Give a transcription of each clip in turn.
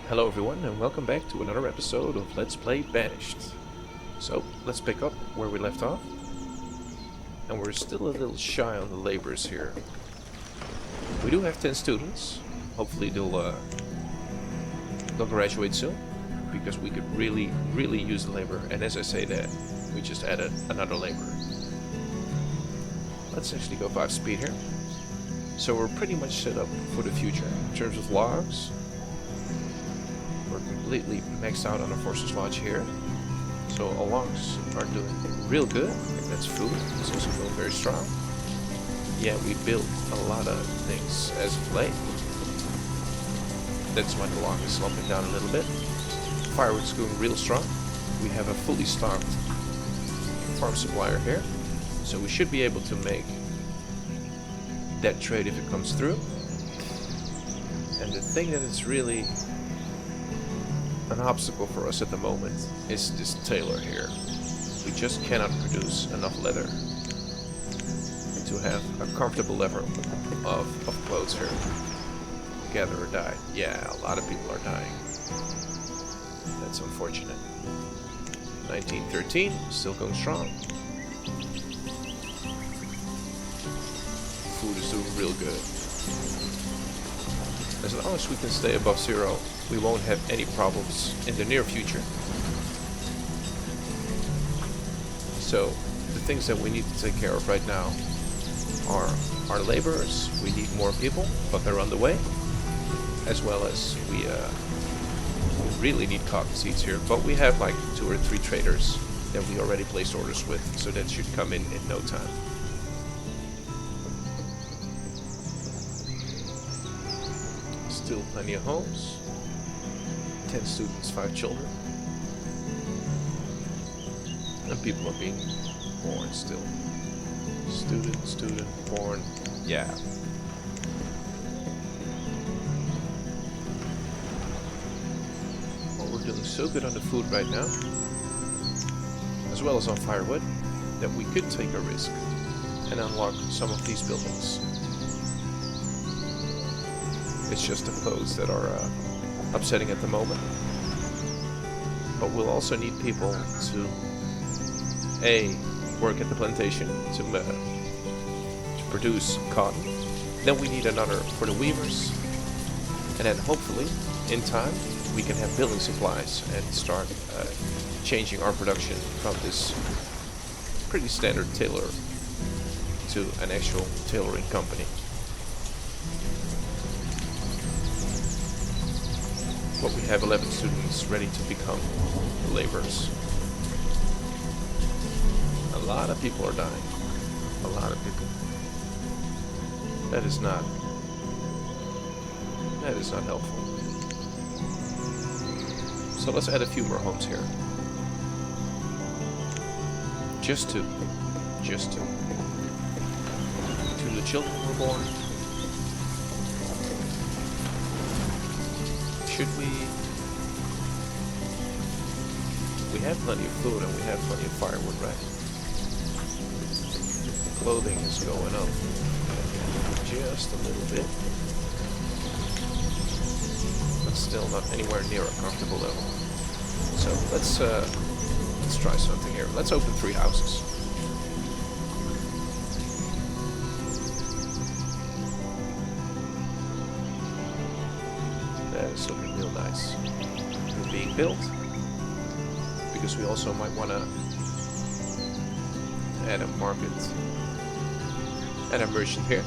Hello everyone and welcome back to another episode of Let's Play Banished. So, let's pick up where we left off. And we're still a little shy on the laborers here. We do have 10 students. Hopefully they'll graduate soon. Because we could really use the labor. And as I say that, we just added another laborer. Let's actually go 5 speed here. So we're pretty much set up for the future in terms of logs. We're completely maxed out on the Forces Lodge here. So our logs are doing real good. That's food. It's also going very strong. Yeah, we built a lot of things as of late. That's why the log is slumping down a little bit. Firewood's going real strong. We have a fully stocked farm supplier here. So we should be able to make that trade if it comes through. And the thing that is really an obstacle for us at the moment is this tailor here. We just cannot produce enough leather to have a comfortable level of clothes here. Gather or die. Yeah, a lot of people are dying. That's unfortunate. 1913, still going strong. Food is doing real good. As long as we can stay above zero, we won't have any problems in the near future. So, the things that we need to take care of right now are our laborers. We need more people, but they're on the way. As well as we really need cotton seeds here, but we have like 2 or 3 traders that we already placed orders with, so that should come in no time. Still plenty of homes. 10 students, 5 children. And people are being born still. Student, born. Yeah. Well, we're doing so good on the food right now, as well as on firewood, that we could take a risk and unlock some of these buildings. It's just the clothes that are upsetting at the moment. But we'll also need people to work at the plantation to produce cotton. Then we need another for the weavers. And then hopefully, in time, we can have building supplies and start changing our production from this pretty standard tailor to an actual tailoring company. But we have 11 students ready to become laborers. A lot of people are dying. A lot of people. That is not helpful. So let's add a few more homes here. Just 2. Just 2. 2 of the children were born. Should we have plenty of food and we have plenty of firewood, right? Clothing is going up just a little bit, but still not anywhere near a comfortable level. So let's try something here. Let's open 3 houses. That is looking real nice. They're being built, because we also might want to add a market, add a merchant here.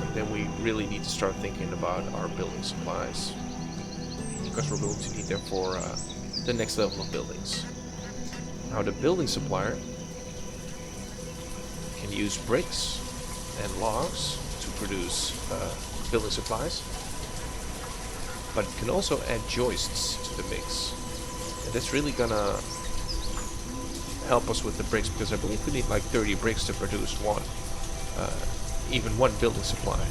And then we really need to start thinking about our building supplies, because we're going to need them for the next level of buildings. Now the building supplier can use bricks and logs to produce building supplies, but it can also add joists to the mix, and that's really gonna help us with the bricks, because I believe we need like 30 bricks to produce even one building supply.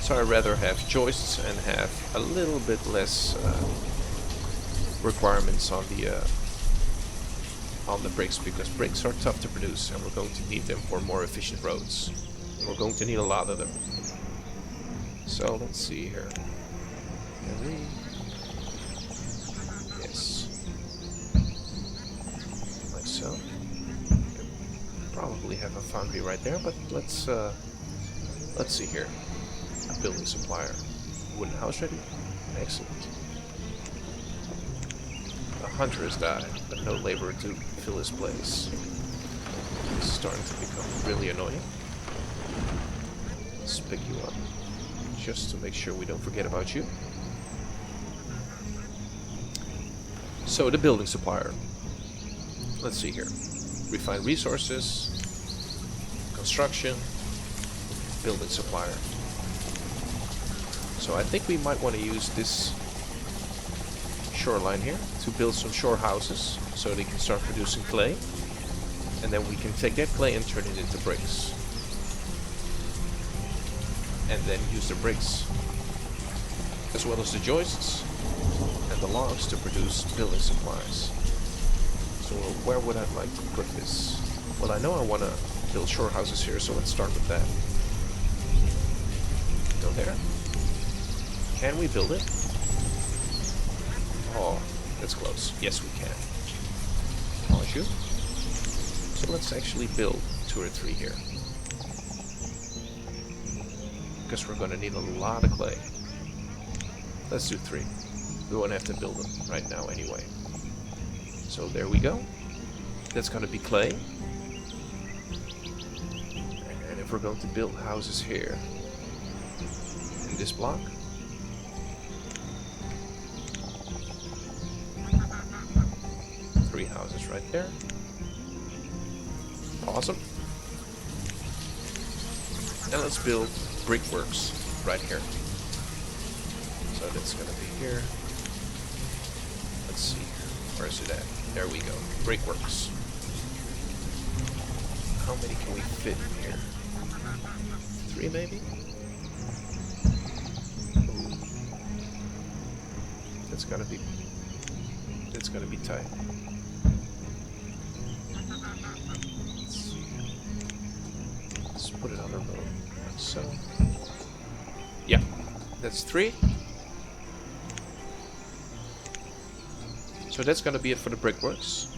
So I'd rather have joists and have a little bit less requirements on the bricks, because bricks are tough to produce and we're going to need them for more efficient roads. And we're going to need a lot of them. So let's see here. Can we? Yes. Like so. Probably have a foundry right there, but let's see here. A building supplier. Wooden house ready? Excellent. A hunter has died, but no laborer to fill his place. This is starting to become really annoying. Let's pick you up, just to make sure we don't forget about you. So, the building supplier. Let's see here. Refined resources, construction, building supplier. So I think we might want to use this shoreline here to build some shore houses so they can start producing clay. And then we can take that clay and turn it into bricks. And then use the bricks as well as the joists and the logs to produce building supplies. So where would I like to put this? Well, I know I want to build shore houses here, so let's start with that. Go there. Can we build it? Oh, that's close. Yes, we can. Polish you. So let's actually build 2 or 3 here. Because we're going to need a lot of clay. Let's do 3. We won't have to build them right now anyway. So there we go. That's going to be clay. And if we're going to build houses here in this block, houses right there. Awesome. And let's build brickworks right here. So that's gonna be here. Let's see here. Where is it at? There we go. Brickworks. How many can we fit in here? 3 maybe? Ooh. That's gonna be tight. Put it on the road, like so. Yeah, that's 3. So that's gonna be it for the brickworks.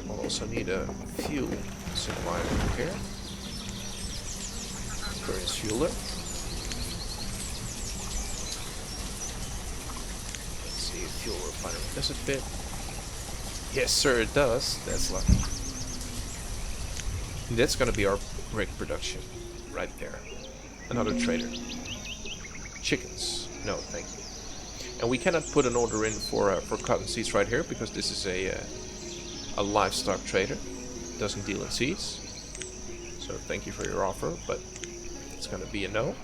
We'll also need a fuel supply over here. Furnace fueler. Let's see if fuel refinery does it fit. Yes, sir, it does. That's lucky. That's going to be our brick production right there. Another trader. Chickens. No, thank you. And we cannot put an order in for cotton seeds right here because this is a livestock trader. Doesn't deal in seeds. So thank you for your offer, but it's going to be a no.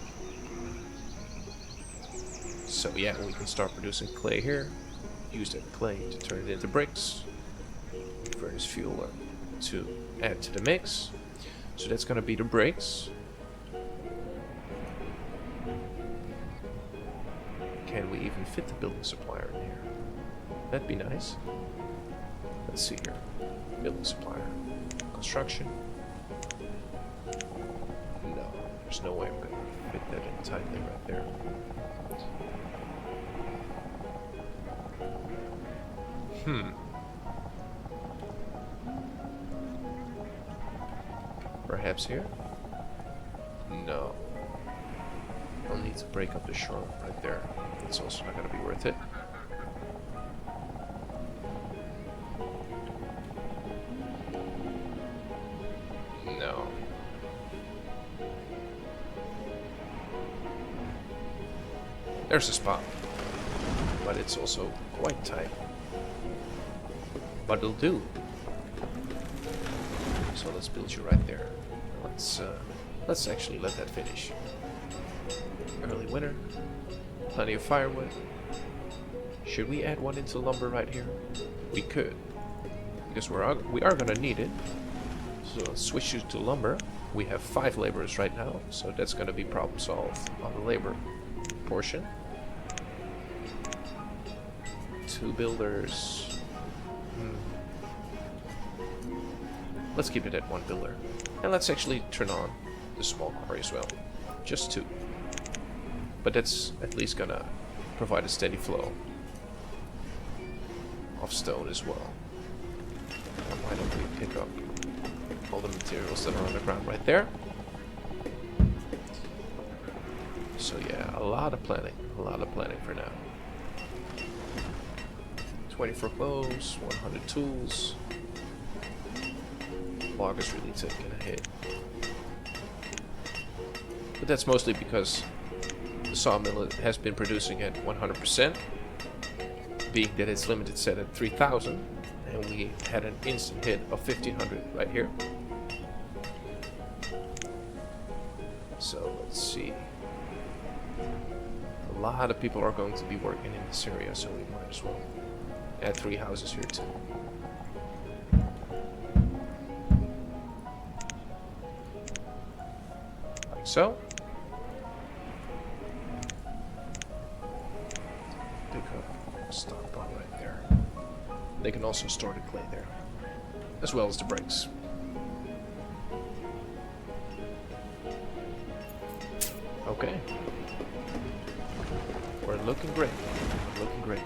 So yeah, we can start producing clay here. Use that clay to turn it into bricks. Furnace fuel to add to the mix. So that's gonna be the bricks. Can we even fit the building supplier in here? That'd be nice. Let's see here. Building supplier. Construction. No, there's no way I'm gonna fit that in tightly right there. Perhaps here? No. I'll need to break up the shore right there. It's also not going to be worth it. No. There's a spot. But it's also quite tight. But it'll do. So let's build you right there. Let's actually let that finish. Early winter. Plenty of firewood. Should we add one into lumber right here? We could. Because we are gonna need it. So let's switch you to lumber. We have 5 laborers right now, so that's gonna be problem solved on the labor portion. 2 builders. Let's keep it at 1 builder. And let's actually turn on the small quarry as well. Just 2. But that's at least gonna provide a steady flow of stone as well. And why don't we pick up all the materials that are on the ground right there? So yeah, a lot of planning for now. 24 clothes, 100 tools. Log is really taking a hit. But that's mostly because the sawmill has been producing at 100%, being that it's limited set at 3000, and we had an instant hit of 1500 right here. So let's see. A lot of people are going to be working in this area, so we might as well add 3 houses here too. Like so. Pick up a stockpile right there. They can also store the clay there, as well as the bricks. Okay. We're looking great. We're looking great.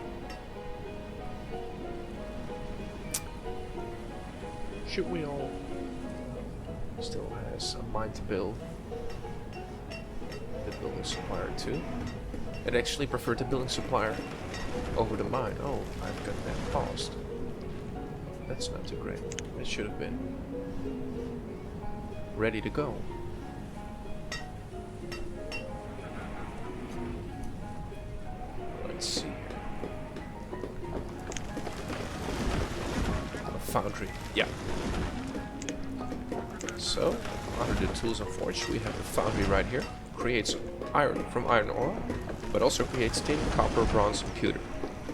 Should we all still has a mine to build? The building supplier too. I'd actually prefer the building supplier over the mine. Oh, I've got that paused. That's not too great. It should have been ready to go. Let's see. A foundry. Yeah. So, under the tools and forge, we have the foundry right here. Creates iron from iron ore, but also creates tin, copper, bronze, and pewter.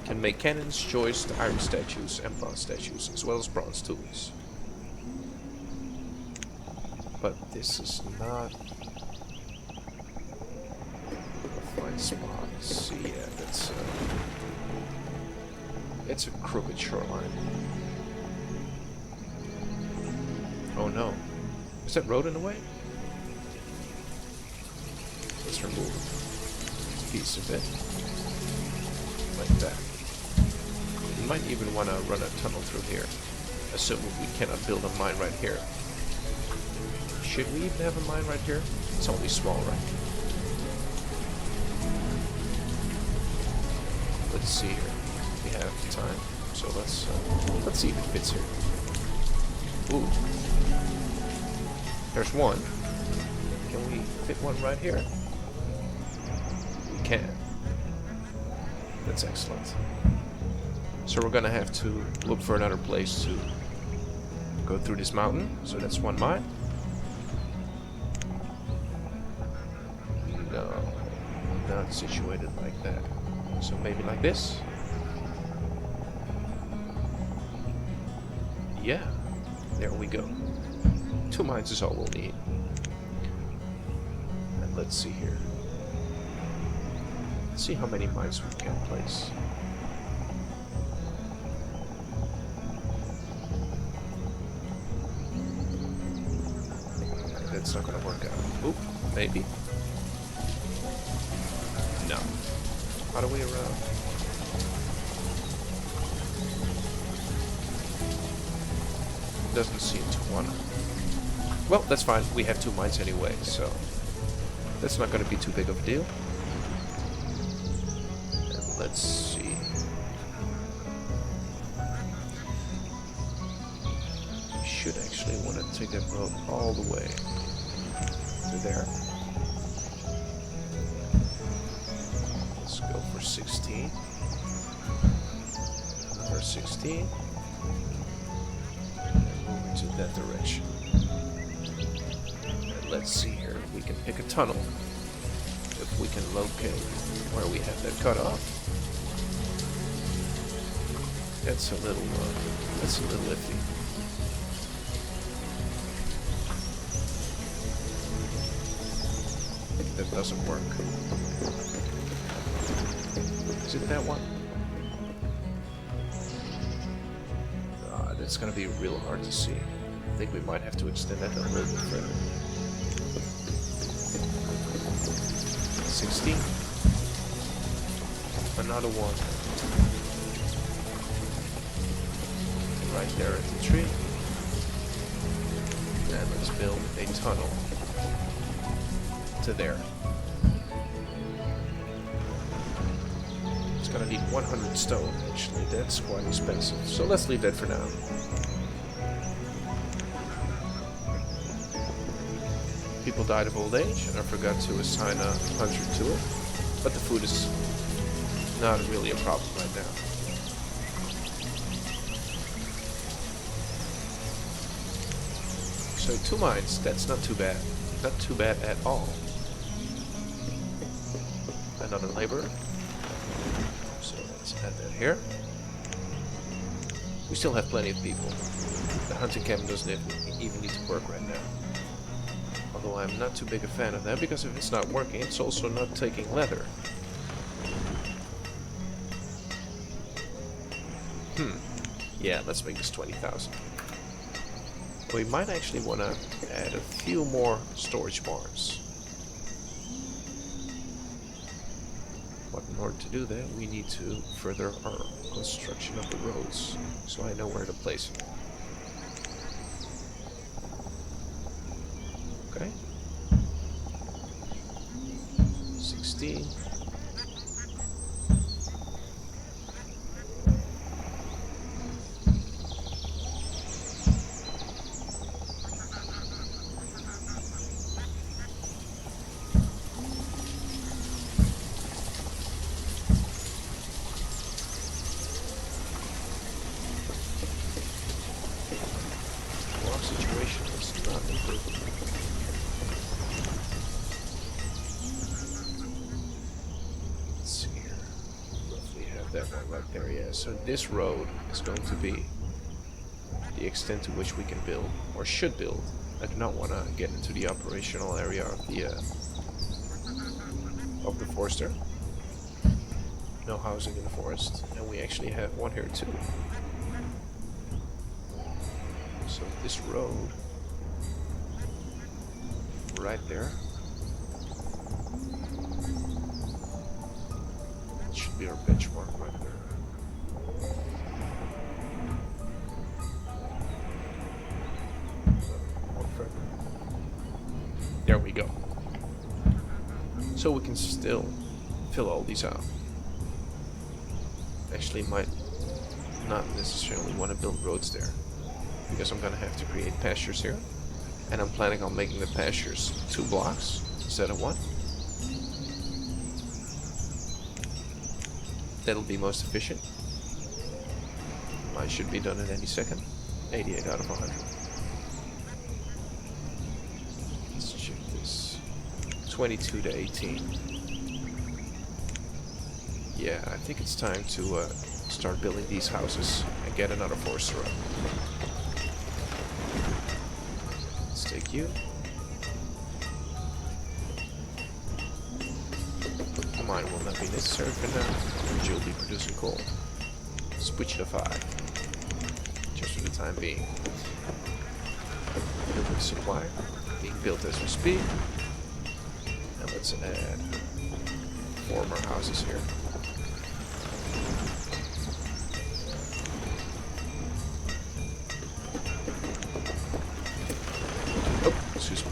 Can make cannons, joists, iron statues, and bronze statues, as well as bronze tools. But this is not a fine spot. See, yeah, that's it's a crooked shoreline. Oh no. Is that road in the way? Let's remove a piece of it. Like that. We might even want to run a tunnel through here. Assuming we cannot build a mine right here. Should we even have a mine right here? It's only small, right? Let's see here. We have time, so let's see if it fits here. Ooh. There's one. Can we fit one right here? We can. That's excellent. So we're gonna have to look for another place to go through this mountain. So that's one mine. No, not situated like that. So maybe like this? Yeah, there we go. 2 mines is all we'll need. And let's see here. Let's see how many mines we can place. That's not gonna work out. Oop, maybe. No. How do we around? Doesn't seem to wanna. Well, that's fine. We have 2 mines anyway, so that's not going to be too big of a deal. And let's see. We should actually want to take that road all the way to there. Let's go for 16. For 16. And move into that direction. Let's see here. We can pick a tunnel if we can locate where we have that cut off. That's a little iffy. I think that doesn't work. Is it that one? That's gonna be real hard to see. I think we might have to extend that a little bit further. 16. another one right there at the tree. And let's build a tunnel to there. It's gonna need 100 stone, actually. That's quite expensive. So let's leave that for now. People died of old age, and I forgot to assign a 100 to it. But the food is not really a problem right now. So 2 mines, that's not too bad. Not too bad at all. Another laborer. So let's add that here. We still have plenty of people. The hunting camp doesn't even need to work right now. Although I'm not too big a fan of that, because if it's not working, it's also not taking leather. Yeah, let's make this 20,000. We might actually want to add a few more storage barns. But in order to do that, we need to further our construction of the roads, so I know where to place them. Okay. 16. Situation is not improving. Let's see here. Roughly have that one right there, yeah. So this road is going to be the extent to which we can build, or should build. I do not want to get into the operational area of the forester. No housing in the forest, and we actually have one here too. So this road, right there, that should be our benchmark right there. More further. There we go. So we can still fill all these out. Actually might not necessarily want to build roads there, because I'm gonna have to create pastures here, and I'm planning on making the pastures 2 blocks instead of 1. That'll be most efficient. Mine should be done in any second. 88 out of 100. Let's check this. 22 to 18. Yeah, I think it's time to start building these houses and get another forester up. Take you. The mine will not be necessary for now, but you'll be producing coal. Switch to 5. Just for the time being. Building supply. Being built as we speak. And let's add 4 more houses here. Excuse me.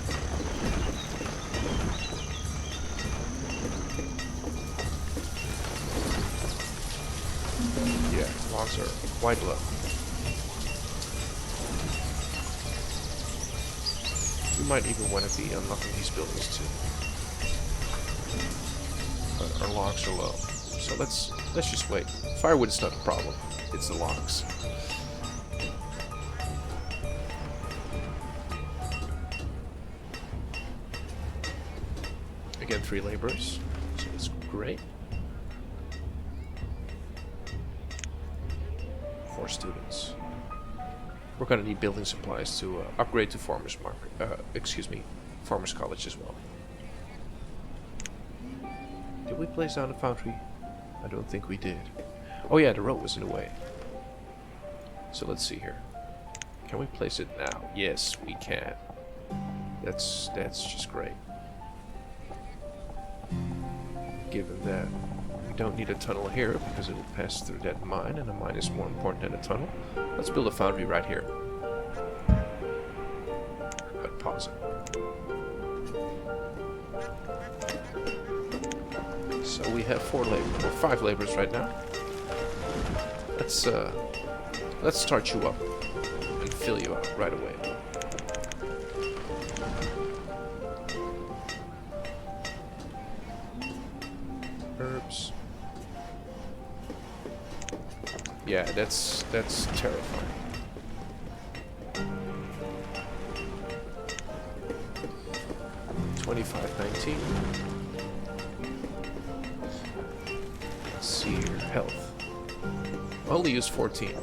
Yeah, logs are quite low. We might even want to be unlocking these buildings too. But our logs are low. So let's just wait. Firewood is not a problem. It's the logs. Again, 3 laborers, so that's great. 4 students. We're gonna need building supplies to upgrade to farmers market. Farmers college as well. Did we place down a foundry? I don't think we did. Oh yeah, the road was in the way. So let's see here. Can we place it now? Yes, we can. That's just great. Given that don't need a tunnel here because it will pass through that mine, and a mine is more important than a tunnel. Let's build a foundry right here. But pause it. So we have 5 laborers right now. Let's start you up and fill you out right away. Herbs. Yeah, that's terrifying. $25.19. Let's see your health. Only use 14.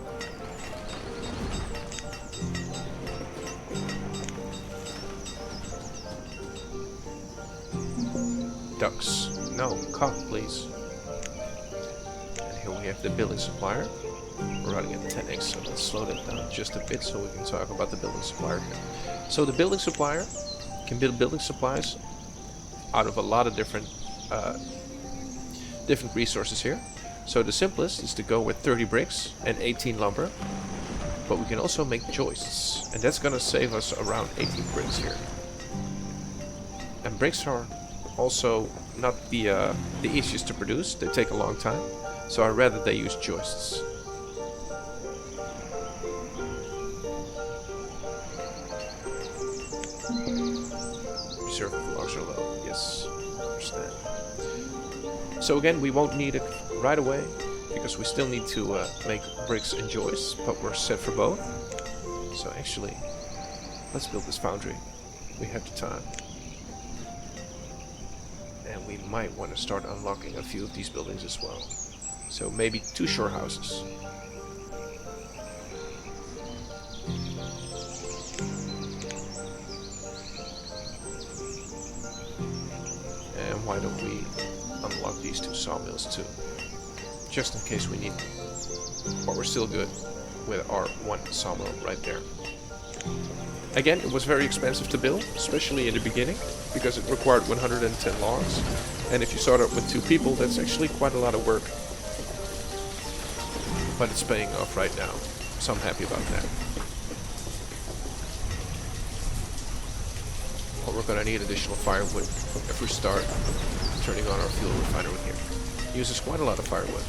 Ducks. No, cock, please. And here we have the building supplier. We're running at 10x, so let's slow that down just a bit so we can talk about the building supplier here. So the building supplier can build building supplies out of a lot of different resources here. So the simplest is to go with 30 bricks and 18 lumber, but we can also make joists, and that's gonna save us around 18 bricks here. And bricks are also not the easiest to produce. They take a long time, so I'd rather they use joists. Reserve logs are low. Yes, understand. So again, we won't need it right away because we still need to make bricks and joists, but we're set for both. So actually, let's build this foundry. We have the time. And we might want to start unlocking a few of these buildings as well. So maybe 2 shore houses. And why don't we unlock these 2 sawmills too? Just in case we need them. But we're still good with our 1 sawmill right there. Again, it was very expensive to build, especially in the beginning, because it required 110 logs. And if you start up with 2 people, that's actually quite a lot of work. But it's paying off right now, so I'm happy about that. Well, we're going to need additional firewood if we start turning on our fuel refinery here. It uses quite a lot of firewood.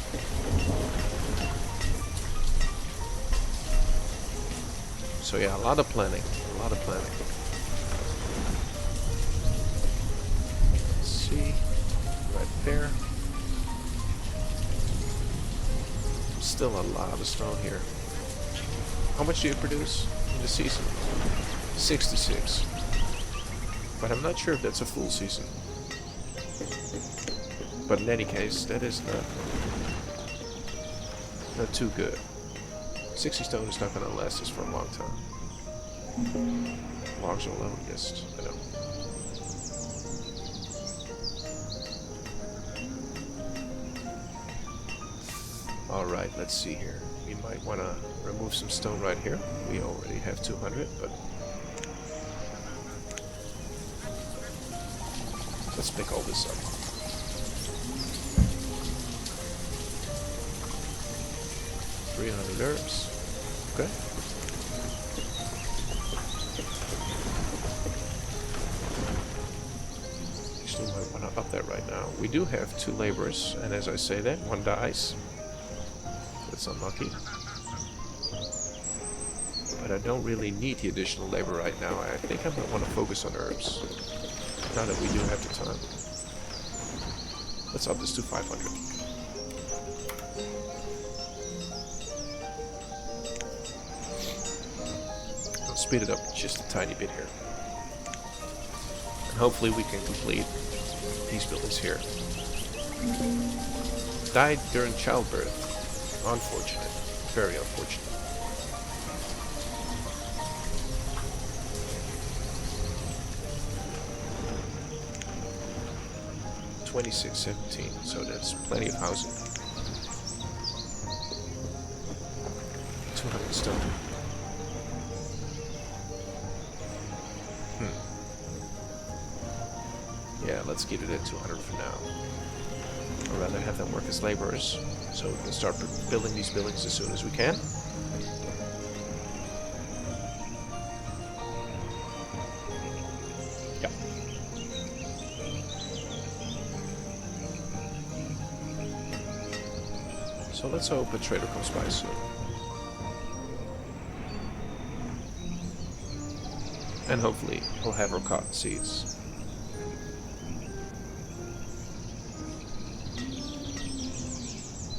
So yeah, a lot of planning. A lot of planning. Let's see. Right there. Still a lot of stone here. How much do you produce in the season? 66. But I'm not sure if that's a full season. But in any case, that is not too good. 60 stone is not going to last us for a long time. Logs are low, yes, I know. Alright, let's see here. We might want to remove some stone right here. We already have 200, but let's pick all this up. Herbs. Okay. Actually, might want to up that right now. We do have 2 laborers, and as I say that, 1 dies. That's unlucky. But I don't really need the additional labor right now. I think I might want to focus on herbs. Now that we do have the time. Let's up this to 500. Speed it up just a tiny bit here. And hopefully we can complete these buildings here. Died during childbirth. Unfortunate. Very unfortunate. $26.17, so that's plenty of housing. 200 stone. Yeah, let's get it at 200 for now. rather have them work as laborers, so we can start building these buildings as soon as we can. Yeah. So let's hope a trader comes by soon. And hopefully we'll have our cotton seeds.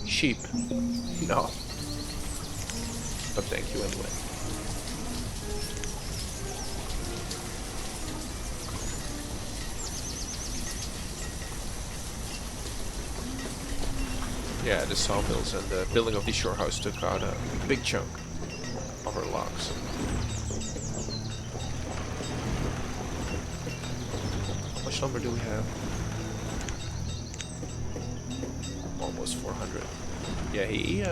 Sheep. No. But thank you anyway. Yeah, the sawmills and the building of the shore house took out a big chunk of our logs. How much lumber do we have? Almost 400. Yeah, he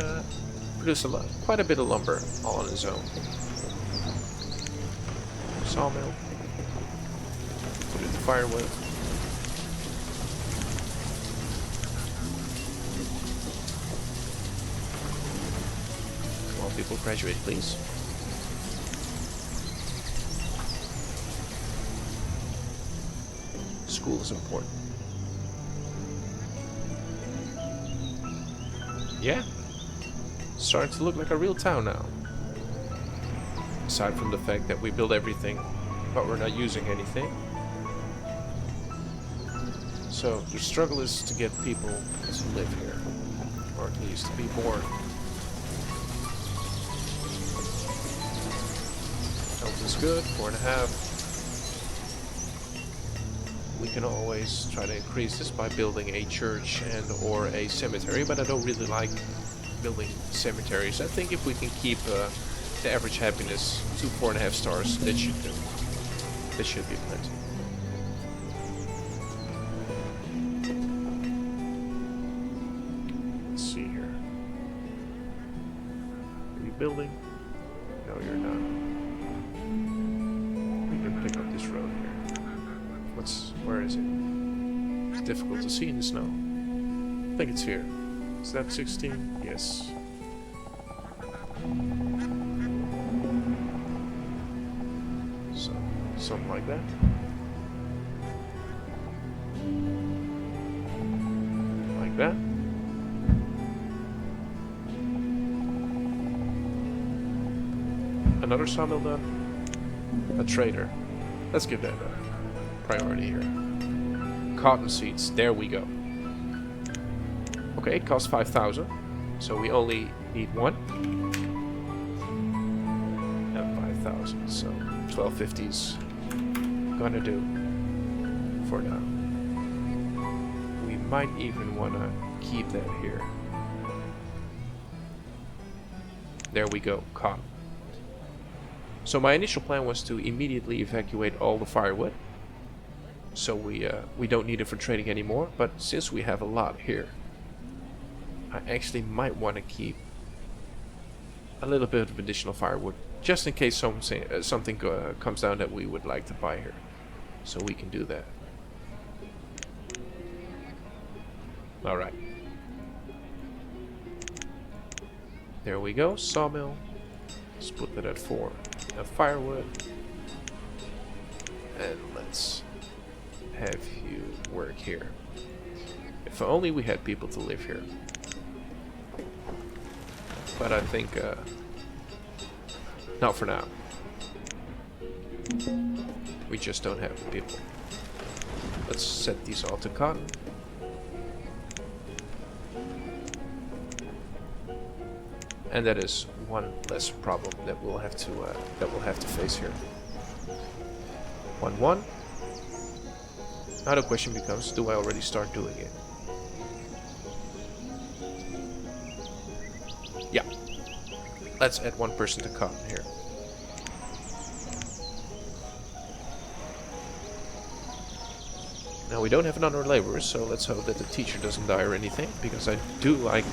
produced quite a bit of lumber all on his own. Sawmill. Put it to firewood. Come on, people, graduate, please. School is important. Yeah, starting to look like a real town now. Aside from the fact that we build everything, but we're not using anything. So the struggle is to get people to live here, or at least to be born. Health is good, 4.5. We can always try to increase this by building a church and or a cemetery, but I don't really like building cemeteries. I think if we can keep the average happiness to 4.5 stars, that should do. That should be plenty. Let's see here. Are you building? No, you're not. We can pick up this road here. Where is it? It's difficult to see in the snow. I think it's here. Is that 16? Yes. So, something like that. Like that. Another sawmill done. A trader. Let's give that a priority here. Cotton seeds, there we go. Okay, it costs 5,000, so we only need one. And 5,000, so 1250's gonna do for now. We might even wanna keep that here. There we go, cotton. So my initial plan was to immediately evacuate all the firewood. So we don't need it for trading anymore, but since we have a lot here, I actually might want to keep a little bit of additional firewood, just in case something comes down that we would like to buy here. So we can do that. Alright. There we go, sawmill. Let's put that at 4. Now firewood. And let's have you work here. If only we had people to live here. But I think not for now. We just don't have the people. Let's set these all to cotton. And that is one less problem that we'll have to face here. 1-1. Now the question becomes, do I already start doing it? Yeah. Let's add one person to cotton here. Now we don't have another laborer, so let's hope that the teacher doesn't die or anything, because I do like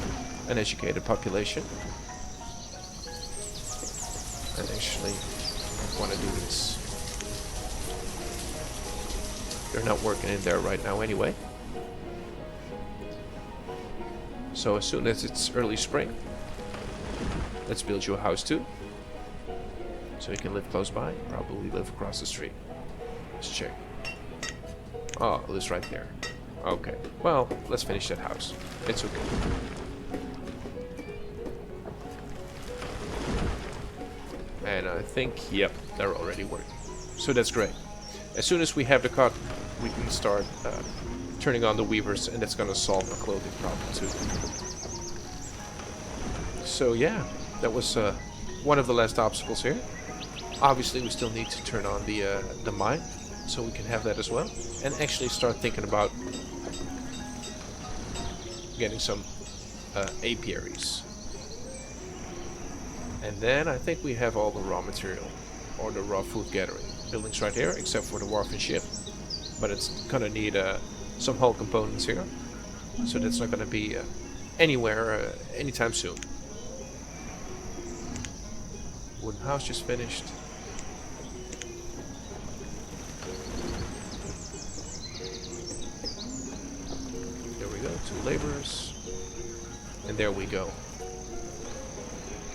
an educated population. I actually want to do this. They're not working in there right now anyway. So as soon as it's early spring, let's build you a house too. So you can live close by, probably live across the street. Let's check. Oh, it lives right there. Okay, well, let's finish that house. It's okay. And I think, yep, they're already working. So that's great. As soon as we have the cotton, we can start turning on the weavers, and that's going to solve our clothing problem too. So yeah, that was one of the last obstacles here. Obviously, we still need to turn on the mine, so we can have that as well, and actually start thinking about getting some apiaries. And then I think we have all the raw material, or the raw food gathering. Buildings right here, except for the wharf and ship. But it's gonna need some hull components here, so that's not gonna be anywhere anytime soon. Wooden house just finished. There we go, 2 laborers. And there we go.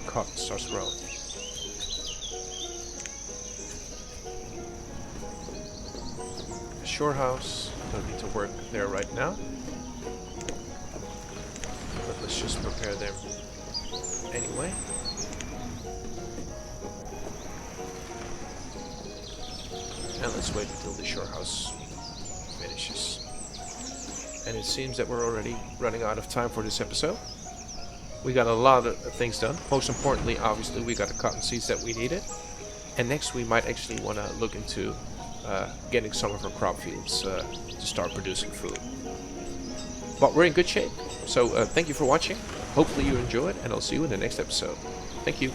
Cotton starts growing. Shore house, don't need to work there right now. But let's just prepare them anyway. And let's wait until the shore house finishes. And it seems that we're already running out of time for this episode. We got a lot of things done. Most importantly, obviously, we got the cotton seeds that we needed. And next we might actually want to look into getting some of our crop fields to start producing food. But we're in good shape. So thank you for watching. Hopefully you enjoyed, and I'll see you in the next episode. Thank you.